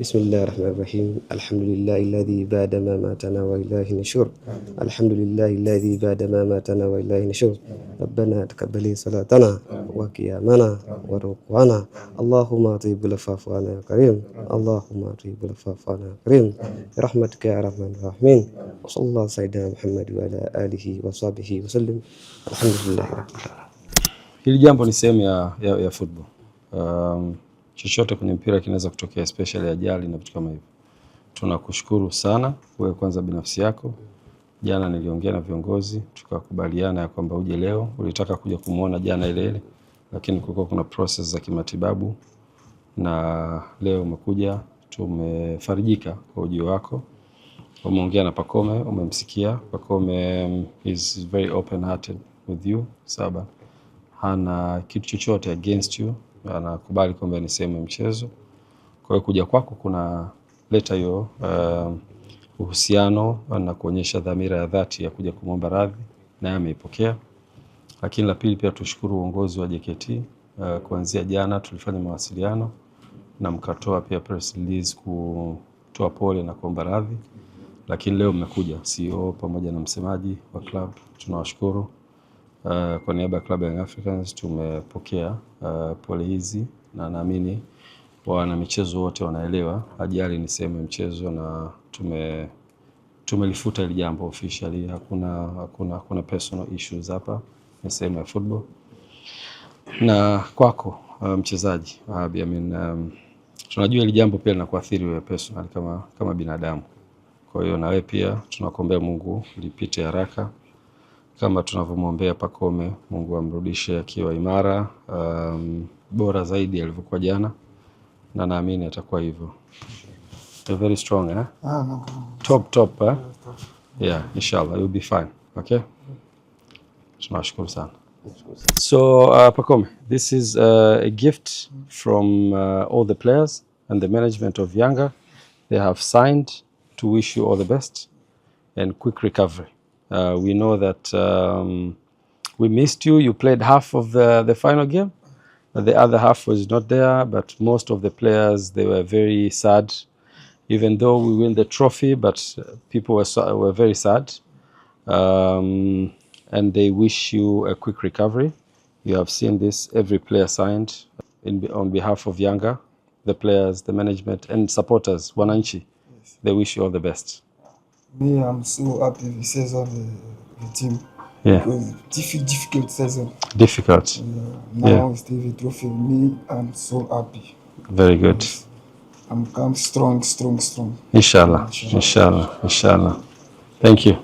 بسم الله الرحمن الرحيم. الحمد لله الذي بعد ما ماتنا وإليه نشور. الحمد لله الذي بعد ما ماتنا وإليه نشور. ربنا تقبل صلاتنا وقيامنا وركوعنا. اللهم اطيب العفو عنا يا كريم. اللهم اطيب العفو عنا يا كريم برحمتك يا ارحم الراحمين. وصلى الله سيدنا محمد وعلى آله وصحبه وسلم. الحمد لله رب العالمين. Hili jambo ni sehemu ya football. Chochote kwenye mpira kinaweza kutokea, especially ajali na vitu kama hivyo. Tunakushukuru sana wewe kwanza binafsi yako. Jana niliongea na viongozi tukakubaliana ya kwamba uje leo. Ulitaka kuja kumuona jana ile, lakini kulikuwa kuna process za kimatibabu na leo umekuja. Tumefarijika kwa ujio wako. Umeongea na Pacome, umemsikia. Pacome is very open hearted with you. Saba hana kitu chochote against you, anakubali kwamba ni sehemu ya mchezo. Kwa hiyo kuja kwako kuna leta hiyo uhusiano na kuonyesha dhamira ya dhati ya kuja kumwomba radhi, na ameipokea. Lakini la pili pia tushukuru uongozi wa JKT. Kuanzia jana tulifanya mawasiliano na mkatoa pia press release kutoa pole na kuomba radhi. Lakini leo mmekuja CEO pamoja na msemaji wa club, tunawashukuru. Kwa niaba ya Club Young Africans tumepokea pole hizi, na naamini wana michezo wote wanaelewa ajali ni sehemu ya mchezo, na tumelifuta ile jambo officially. Hakuna personal issues hapa, ni sehemu ya football. Na kwako mchezaji, I mean, tunajua ile jambo pia linakuathiri wewe personally kama binadamu. Kwa hiyo na wewe pia tunakuombea Mungu lipite haraka kama tunavyomwombea Pacome, Mungu amrudishe akiwa imara, bora zaidi alivyokuwa jana, na naamini atakuwa hivyo. You're very strong, eh? Top, eh? Yeah, inshallah you'll be fine. Okay? Tunashukuru sana. So Pacome, this is a gift from all the players and the management of Yanga. They have signed to wish you all the best and quick recovery. We know that we missed you. You played half of the final game. The other half was not there, but most of the players, they were very sad. Even though we win the trophy, but people were very sad. And they wish you a quick recovery. You have seen this, every player signed on behalf of Yanga, the players, the management, and supporters, Wananchi. Yes. They wish you all the best. Me, I'm so happy with season the team. Yeah. Because difficult season. Difficult. Now it's the trophy. Me, I'm so happy. Very good. I'm strong. Inshallah. Thank you.